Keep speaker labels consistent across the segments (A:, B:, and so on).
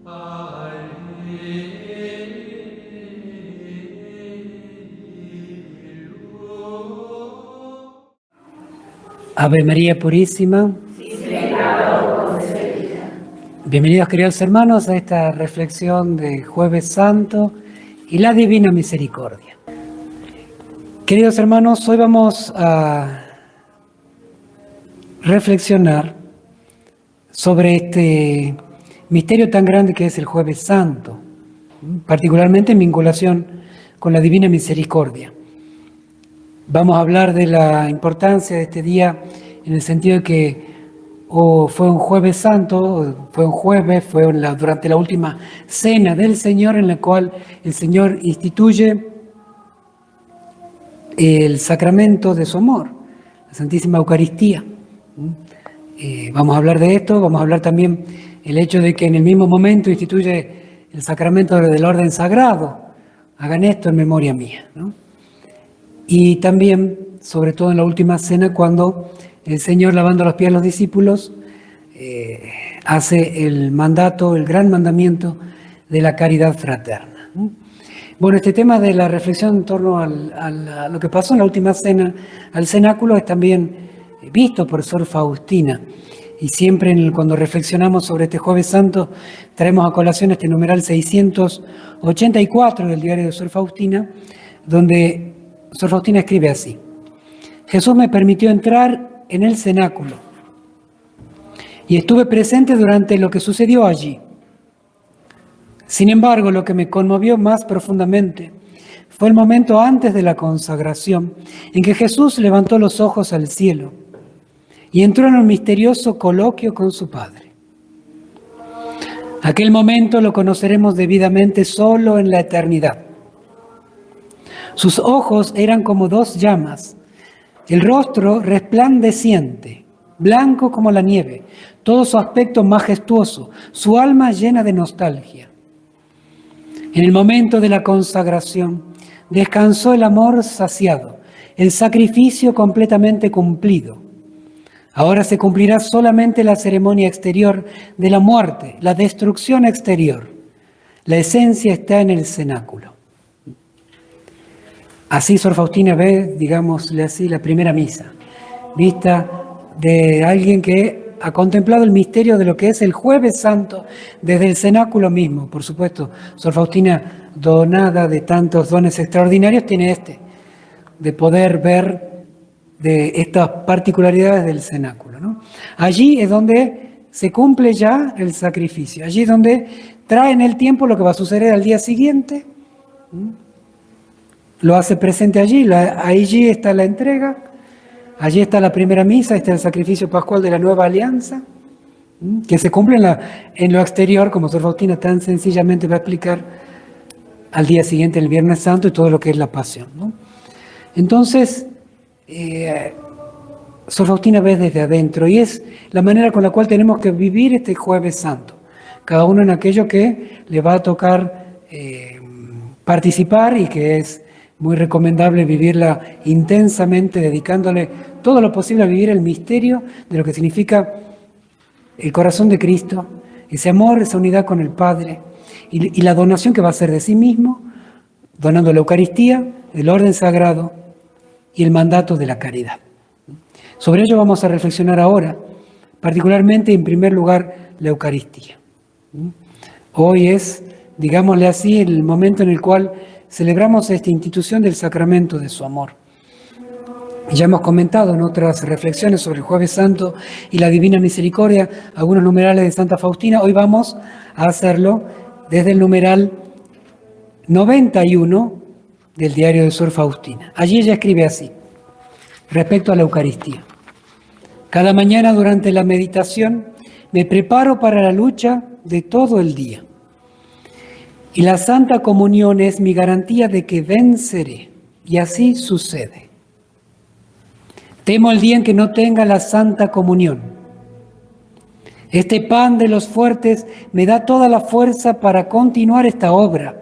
A: Ave María Purísima. Bienvenidos, queridos hermanos, a esta reflexión de Jueves Santo y la Divina Misericordia. Queridos hermanos, hoy vamos a reflexionar sobre este misterio tan grande que es el Jueves Santo, particularmente en vinculación con la Divina Misericordia. Vamos a hablar de la importancia de este día en el sentido de que fue un Jueves Santo, fue un jueves, durante la última cena del Señor en la cual el Señor instituye el sacramento de su amor, la Santísima Eucaristía. Vamos a hablar de esto, vamos a hablar también el hecho de que en el mismo momento instituye el sacramento del orden sagrado. Hagan esto en memoria mía, ¿no? Y también, sobre todo en la última cena, cuando el Señor, lavando los pies a los discípulos, hace el mandato, el gran mandamiento de la caridad fraterna. Bueno, este tema de la reflexión en torno a lo que pasó en la última cena, al cenáculo, es también visto por Sor Faustina. Y siempre cuando reflexionamos sobre este Jueves Santo, traemos a colación este numeral 684 del diario de Sor Faustina, donde Sor Faustina escribe así: Jesús me permitió entrar en el cenáculo y estuve presente durante lo que sucedió allí. Sin embargo, lo que me conmovió más profundamente fue el momento antes de la consagración en que Jesús levantó los ojos al cielo y entró en un misterioso coloquio con su Padre. Aquel momento lo conoceremos debidamente solo en la eternidad. Sus ojos eran como dos llamas, el rostro resplandeciente, blanco como la nieve, todo su aspecto majestuoso, su alma llena de nostalgia. En el momento de la consagración descansó el amor saciado, el sacrificio completamente cumplido. Ahora se cumplirá solamente la ceremonia exterior de la muerte, la destrucción exterior. La esencia está en el cenáculo. Así Sor Faustina ve, digámosle así, la primera misa, vista de alguien que ha contemplado el misterio de lo que es el Jueves Santo desde el cenáculo mismo. Por supuesto, Sor Faustina, donada de tantos dones extraordinarios, tiene de poder ver de estas particularidades del cenáculo, ¿no? Allí es donde se cumple ya el sacrificio, allí es donde trae en el tiempo lo que va a suceder al día siguiente. Lo hace presente allí, allí está la entrega, allí está la primera misa, está el sacrificio pascual de la nueva alianza, que se cumple en lo exterior, como Sor Faustina tan sencillamente va a explicar al día siguiente, el Viernes Santo, y todo lo que es la pasión, ¿no? Entonces, Sor Faustina ve desde adentro, y es la manera con la cual tenemos que vivir este Jueves Santo, cada uno en aquello que le va a tocar participar, y que es muy recomendable vivirla intensamente, dedicándole todo lo posible a vivir el misterio de lo que significa el corazón de Cristo, ese amor, esa unidad con el Padre, y la donación que va a hacer de sí mismo, donando la Eucaristía, el orden sagrado y el mandato de la caridad. Sobre ello vamos a reflexionar ahora, particularmente en primer lugar la Eucaristía. Hoy es, digámosle así, el momento en el cual celebramos esta institución del sacramento de su amor. Ya hemos comentado en otras reflexiones sobre el Jueves Santo y la Divina Misericordia algunos numerales de Santa Faustina. Hoy vamos a hacerlo desde el numeral 91 del diario de Sor Faustina. Allí ella escribe así, respecto a la Eucaristía: cada mañana durante la meditación me preparo para la lucha de todo el día. Y la Santa Comunión es mi garantía de que venceré. Y así sucede. Temo el día en que no tenga la Santa Comunión. Este pan de los fuertes me da toda la fuerza para continuar esta obra.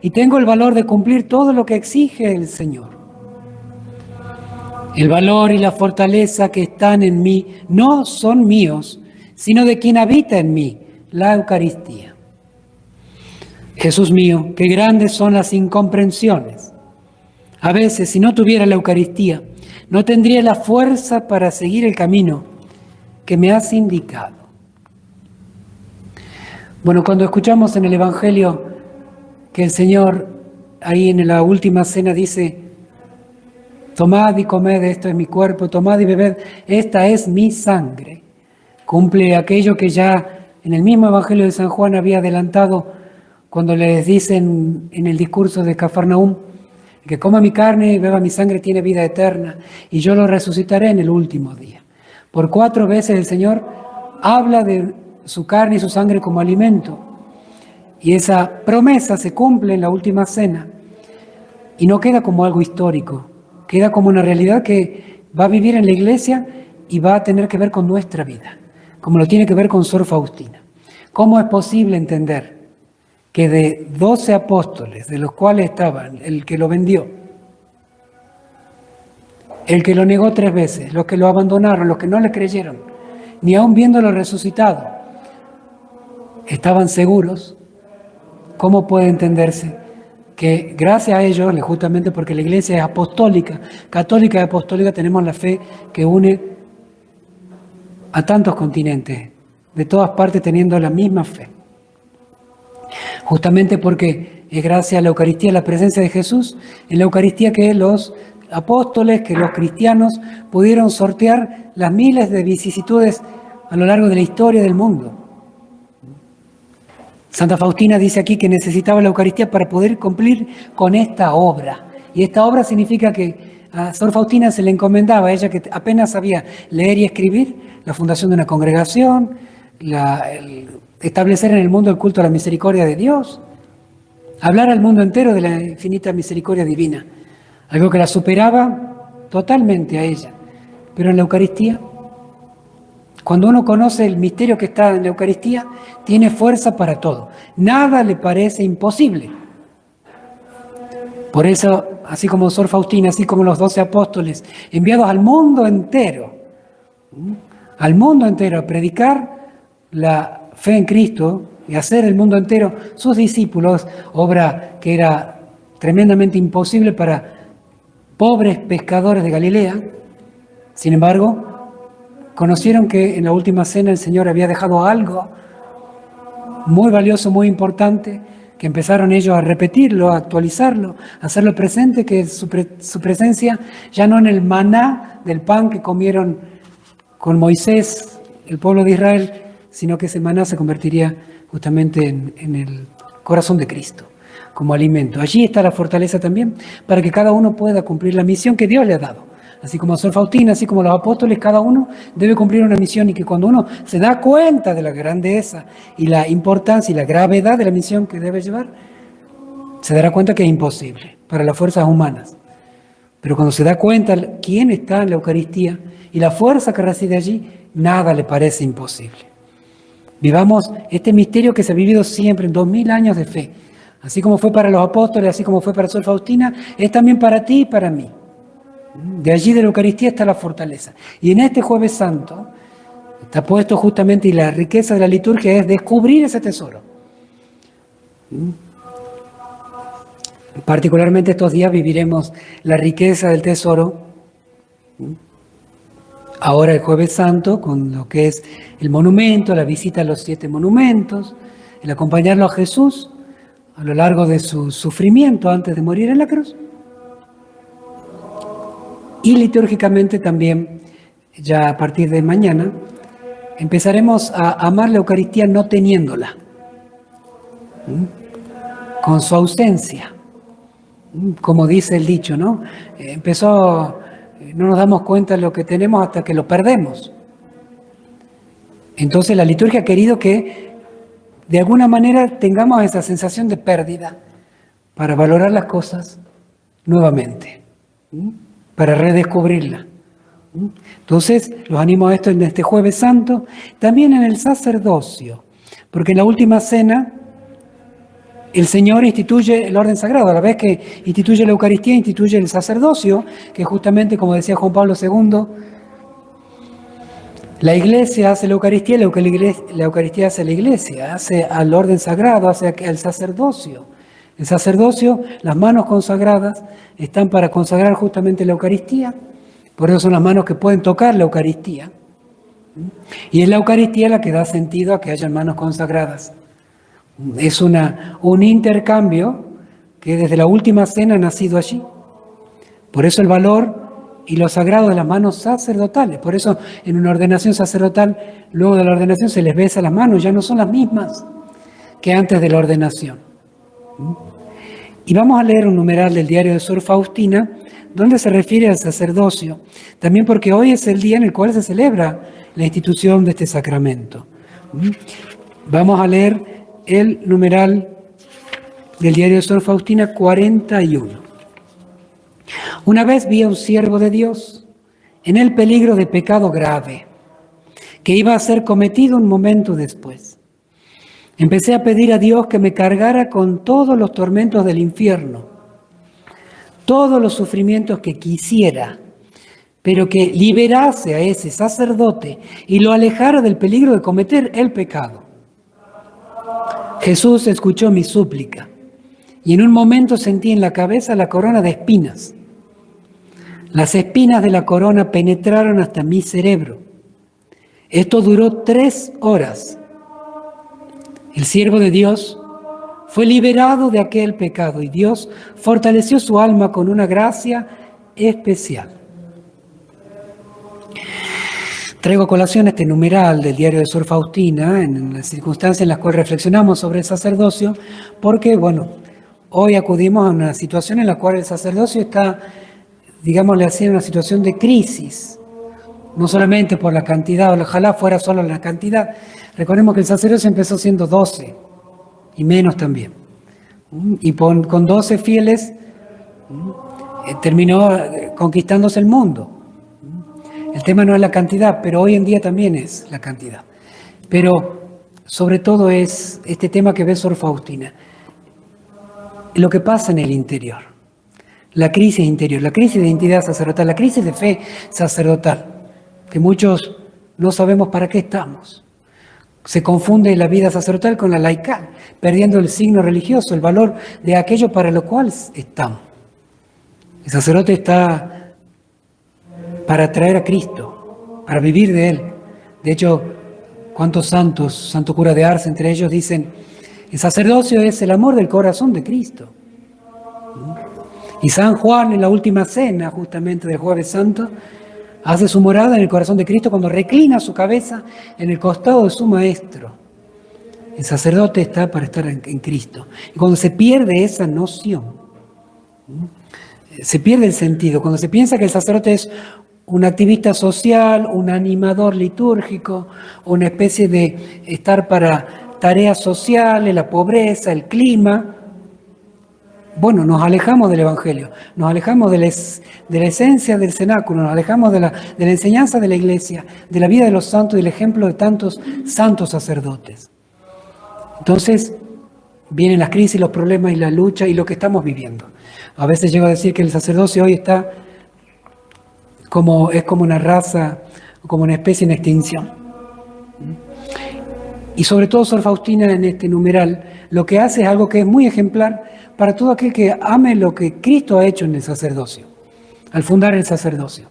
A: Y tengo el valor de cumplir todo lo que exige el Señor. El valor y la fortaleza que están en mí no son míos, sino de quien habita en mí, la Eucaristía. Jesús mío, qué grandes son las incomprensiones. A veces, si no tuviera la Eucaristía, no tendría la fuerza para seguir el camino que me has indicado. Bueno, cuando escuchamos en el Evangelio que el Señor ahí en la última cena dice: tomad y comed, esto es mi cuerpo, tomad y bebed, esta es mi sangre. Cumple aquello que ya en el mismo Evangelio de San Juan había adelantado cuando les dicen en el discurso de Cafarnaúm: que coma mi carne y beba mi sangre tiene vida eterna, y yo lo resucitaré en el último día. Por 4 veces el Señor habla de su carne y su sangre como alimento, y esa promesa se cumple en la última cena, y no queda como algo histórico, queda como una realidad que va a vivir en la Iglesia y va a tener que ver con nuestra vida, como lo tiene que ver con Sor Faustina. ¿Cómo es posible entender que de 12 apóstoles, de los cuales estaban el que lo vendió, el que lo negó 3 veces, los que lo abandonaron, los que no le creyeron, ni aun viéndolo resucitado, estaban seguros? ¿Cómo puede entenderse que gracias a ellos, justamente porque la Iglesia es apostólica, católica y apostólica, tenemos la fe que une a tantos continentes, de todas partes teniendo la misma fe? Justamente porque es gracias a la Eucaristía, la presencia de Jesús, en la Eucaristía que los apóstoles, que los cristianos pudieron sortear las miles de vicisitudes a lo largo de la historia del mundo. Santa Faustina dice aquí que necesitaba la Eucaristía para poder cumplir con esta obra. Y esta obra significa que a Sor Faustina se le encomendaba, a ella que apenas sabía leer y escribir, la fundación de una congregación, establecer en el mundo el culto a la misericordia de Dios, hablar al mundo entero de la infinita misericordia divina, algo que la superaba totalmente a ella. Pero en la Eucaristía, cuando uno conoce el misterio que está en la Eucaristía, tiene fuerza para todo. Nada le parece imposible. Por eso, así como Sor Faustina, así como los 12 apóstoles, enviados al mundo entero a predicar la fe en Cristo y hacer el mundo entero sus discípulos, obra que era tremendamente imposible para pobres pescadores de Galilea. Sin embargo, conocieron que en la última cena el Señor había dejado algo muy valioso, muy importante, que empezaron ellos a repetirlo, a actualizarlo, a hacerlo presente, que es su presencia ya no en el maná del pan que comieron con Moisés, el pueblo de Israel, sino que ese maná se convertiría justamente en el corazón de Cristo, como alimento. Allí está la fortaleza también, para que cada uno pueda cumplir la misión que Dios le ha dado. Así como Sor Faustina, así como los apóstoles, cada uno debe cumplir una misión, y que cuando uno se da cuenta de la grandeza y la importancia y la gravedad de la misión que debe llevar, se dará cuenta que es imposible para las fuerzas humanas. Pero cuando se da cuenta quién está en la Eucaristía y la fuerza que reside allí, nada le parece imposible. Vivamos este misterio que se ha vivido siempre en 2000 años de fe. Así como fue para los apóstoles, así como fue para Sor Faustina, es también para ti y para mí. De allí de la Eucaristía está la fortaleza. Y en este Jueves Santo está puesto justamente, y la riqueza de la liturgia es descubrir ese tesoro. Particularmente estos días viviremos la riqueza del tesoro. Ahora el Jueves Santo, con lo que es el monumento, la visita a los 7 monumentos, el acompañarlo a Jesús a lo largo de su sufrimiento antes de morir en la cruz. Y litúrgicamente también, ya a partir de mañana, empezaremos a amar la Eucaristía no teniéndola, con su ausencia. Como dice el dicho, ¿no? No nos damos cuenta de lo que tenemos hasta que lo perdemos. Entonces la liturgia ha querido que de alguna manera tengamos esa sensación de pérdida para valorar las cosas nuevamente, para redescubrirla. Entonces, los animo a esto en este Jueves Santo, también en el sacerdocio, porque en la última cena el Señor instituye el orden sagrado. A la vez que instituye la Eucaristía, instituye el sacerdocio, que justamente, como decía Juan Pablo II, La iglesia hace la Eucaristía, la Eucaristía hace la iglesia, hace al orden sagrado, hace al sacerdocio. El sacerdocio, las manos consagradas, están para consagrar justamente la Eucaristía, por eso son las manos que pueden tocar la Eucaristía. Y es la Eucaristía la que da sentido a que haya manos consagradas. Es un intercambio que desde la última cena ha nacido allí. Por eso el valor y lo sagrado de las manos sacerdotales. Por eso en una ordenación sacerdotal, luego de la ordenación se les besa las manos, ya no son las mismas que antes de la ordenación. Y vamos a leer un numeral del diario de Sor Faustina, donde se refiere al sacerdocio, también porque hoy es el día en el cual se celebra la institución de este sacramento. Vamos a leer el numeral del diario de Sor Faustina 41. Una vez vi a un siervo de Dios en el peligro de pecado grave, que iba a ser cometido un momento después. Empecé a pedir a Dios que me cargara con todos los tormentos del infierno, todos los sufrimientos que quisiera, pero que liberase a ese sacerdote y lo alejara del peligro de cometer el pecado. Jesús escuchó mi súplica y en un momento sentí en la cabeza la corona de espinas. Las espinas de la corona penetraron hasta mi cerebro. Esto duró 3 horas. El siervo de Dios fue liberado de aquel pecado y Dios fortaleció su alma con una gracia especial. Traigo a colación este numeral del diario de Sor Faustina en las circunstancias en las cuales reflexionamos sobre el sacerdocio, porque, hoy acudimos a una situación en la cual el sacerdocio está, digámosle así, en una situación de crisis. No solamente por la cantidad, ojalá fuera solo la cantidad. Recordemos que el sacerdocio empezó siendo 12 y menos también. Y con 12 fieles terminó conquistándose el mundo. El tema no es la cantidad, pero hoy en día también es la cantidad. Pero sobre todo es este tema que ve Sor Faustina, lo que pasa en el interior, la crisis interior, la crisis de identidad sacerdotal, la crisis de fe sacerdotal, que muchos no sabemos para qué estamos. Se confunde la vida sacerdotal con la laical, perdiendo el signo religioso, el valor de aquello para lo cual estamos. El sacerdote está para traer a Cristo, para vivir de Él. De hecho, ¿cuántos santos, Santo Cura de Ars, entre ellos, dicen, el sacerdocio es el amor del corazón de Cristo? Y San Juan, en la última cena, justamente del Jueves Santo, hace su morada en el corazón de Cristo cuando reclina su cabeza en el costado de su Maestro. El sacerdote está para estar en Cristo. Y cuando se pierde esa noción, se pierde el sentido. Cuando se piensa que el sacerdote es un activista social, un animador litúrgico, una especie de estar para tareas sociales, la pobreza, el clima, nos alejamos del Evangelio, nos alejamos de la esencia del cenáculo, nos alejamos de la enseñanza de la Iglesia, de la vida de los santos y del ejemplo de tantos santos sacerdotes. Entonces, vienen las crisis, los problemas y la lucha y lo que estamos viviendo. A veces llego a decir que el sacerdocio hoy está como una raza, como una especie en extinción. Y sobre todo Sor Faustina en este numeral lo que hace es algo que es muy ejemplar para todo aquel que ame lo que Cristo ha hecho en el sacerdocio, al fundar el sacerdocio.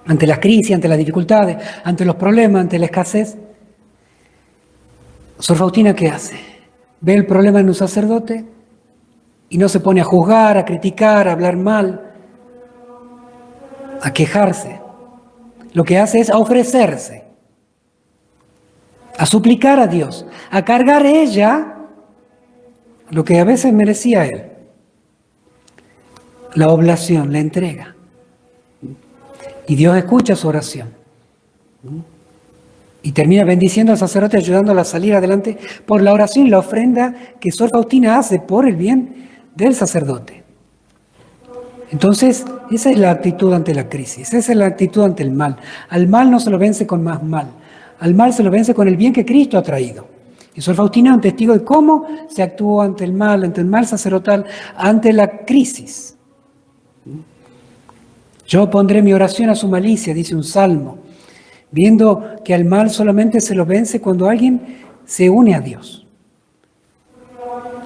A: Ante las crisis, ante las dificultades, ante los problemas, ante la escasez, Sor Faustina, ¿qué hace? Ve el problema en un sacerdote y no se pone a juzgar, a criticar, a hablar mal, a quejarse. Lo que hace es a ofrecerse, a suplicar a Dios, a cargar ella lo que a veces merecía él. La oblación, la entrega. Y Dios escucha su oración. Y termina bendiciendo al sacerdote, ayudándolo a salir adelante por la oración y la ofrenda que Sor Faustina hace por el bien del sacerdote. Entonces, esa es la actitud ante la crisis, esa es la actitud ante el mal. Al mal no se lo vence con más mal, al mal se lo vence con el bien que Cristo ha traído. Y Sor Faustina es un testigo de cómo se actuó ante el mal sacerdotal, ante la crisis. Yo pondré mi oración a su malicia, dice un salmo. viendo que al mal solamente se lo vence cuando alguien se une a Dios.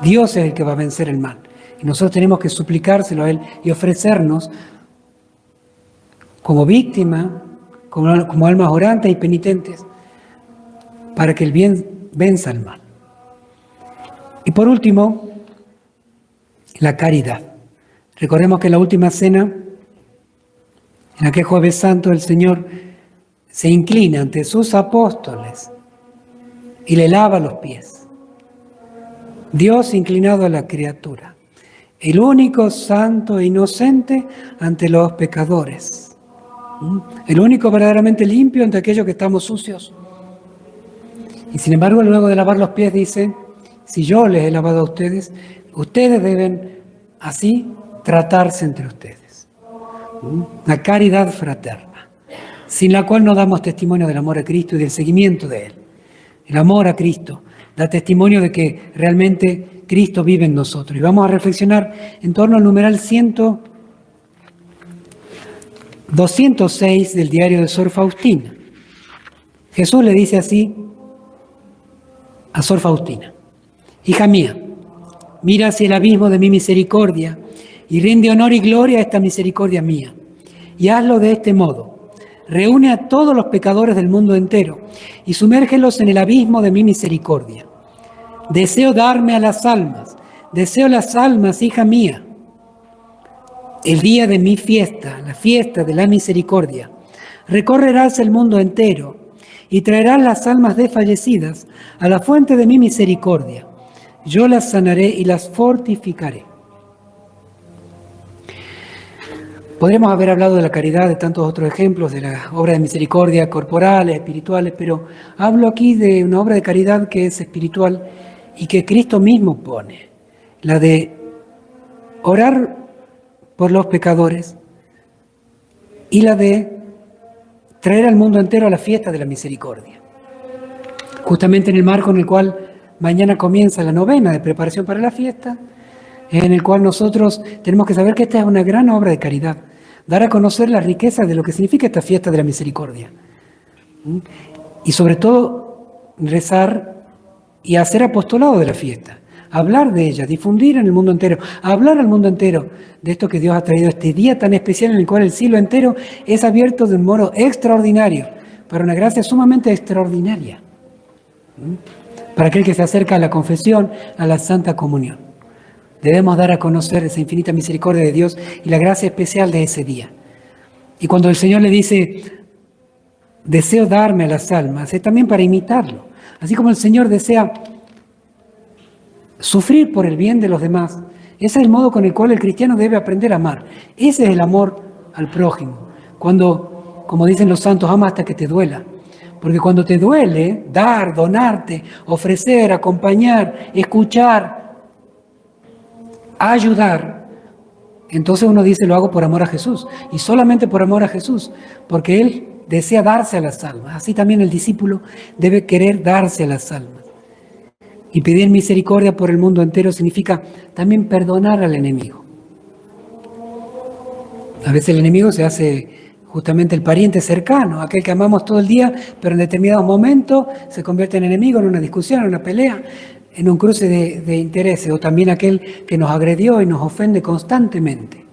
A: Dios es el que va a vencer el mal. Y nosotros tenemos que suplicárselo a Él y ofrecernos como víctima, como almas orantes y penitentes, para que el bien venza al mal. Y por último, la caridad. Recordemos que en la última cena, en aquel Jueves Santo, el Señor se inclina ante sus apóstoles y le lava los pies. Dios inclinado a la criatura, el único santo e inocente ante los pecadores, el único verdaderamente limpio ante aquellos que estamos sucios. Y sin embargo, luego de lavar los pies dice, si yo les he lavado a ustedes, ustedes deben así tratarse entre ustedes. La caridad fraterna, sin la cual no damos testimonio del amor a Cristo y del seguimiento de Él. El amor a Cristo da testimonio de que realmente Cristo vive en nosotros. Y vamos a reflexionar en torno al numeral 206 del diario de Sor Faustina. Jesús le dice así a Sor Faustina: hija mía, mira hacia el abismo de mi misericordia y rinde honor y gloria a esta misericordia mía. Y hazlo de este modo: reúne a todos los pecadores del mundo entero y sumérgelos en el abismo de mi misericordia. Deseo darme a las almas, deseo las almas, hija mía. El día de mi fiesta, la fiesta de la misericordia, recorrerás el mundo entero y traerás las almas desfallecidas a la fuente de mi misericordia. Yo las sanaré y las fortificaré. Podríamos haber hablado de la caridad, de tantos otros ejemplos, de la obra de misericordia corporales, espirituales, pero hablo aquí de una obra de caridad que es espiritual y que Cristo mismo pone, la de orar por los pecadores y la de traer al mundo entero a la fiesta de la misericordia. Justamente en el marco en el cual mañana comienza la novena de preparación para la fiesta, en el cual nosotros tenemos que saber que esta es una gran obra de caridad, dar a conocer la riqueza de lo que significa esta fiesta de la misericordia. Y sobre todo rezar y hacer apostolado de la fiesta, hablar de ella, difundir en el mundo entero, hablar al mundo entero de esto que Dios ha traído, este día tan especial en el cual el cielo entero es abierto de un modo extraordinario, para una gracia sumamente extraordinaria, para aquel que se acerca a la confesión, a la Santa Comunión. Debemos dar a conocer esa infinita misericordia de Dios y la gracia especial de ese día. Y cuando el Señor le dice, deseo darme a las almas, es también para imitarlo. Así como el Señor desea sufrir por el bien de los demás, ese es el modo con el cual el cristiano debe aprender a amar. Ese es el amor al prójimo. Cuando, como dicen los santos, ama hasta que te duela. Porque cuando te duele, dar, donarte, ofrecer, acompañar, escuchar, ayudar, entonces uno dice, lo hago por amor a Jesús. Y solamente por amor a Jesús, porque Él desea darse a las almas. Así también el discípulo debe querer darse a las almas. Y pedir misericordia por el mundo entero significa también perdonar al enemigo. A veces el enemigo se hace justamente el pariente cercano, aquel que amamos todo el día, pero en determinados momentos se convierte en enemigo, en una discusión, en una pelea, en un cruce de intereses, o también aquel que nos agredió y nos ofende constantemente.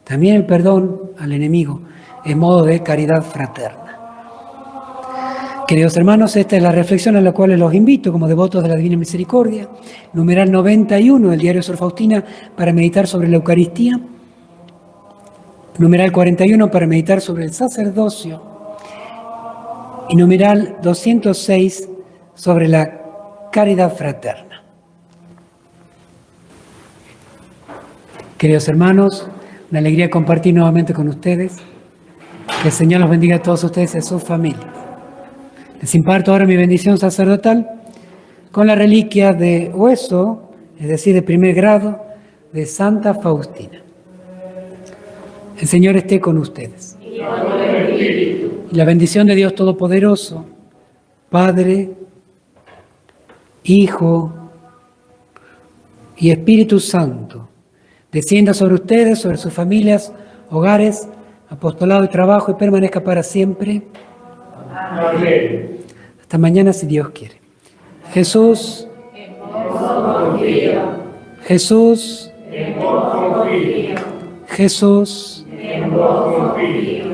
A: También el perdón al enemigo es modo de caridad fraterna. Queridos hermanos, esta es la reflexión a la cual los invito como devotos de la Divina Misericordia, numeral 91 del diario Sor Faustina para meditar sobre la Eucaristía, numeral 41 para meditar sobre el sacerdocio y numeral 206 sobre la caridad fraterna. Queridos hermanos, una alegría compartir nuevamente con ustedes. Que el Señor los bendiga a todos ustedes y a sus familias. Les imparto ahora mi bendición sacerdotal con la reliquia de hueso, es decir, de primer grado, de Santa Faustina. El Señor esté con ustedes. Y la bendición de Dios Todopoderoso, Padre, Hijo y Espíritu Santo, descienda sobre ustedes, sobre sus familias, hogares, apostolado y trabajo y permanezca para siempre.
B: Amén.
A: Hasta mañana si Dios quiere. Jesús, Jesús,
B: En vos confío.
A: Jesús,
B: En vos confío.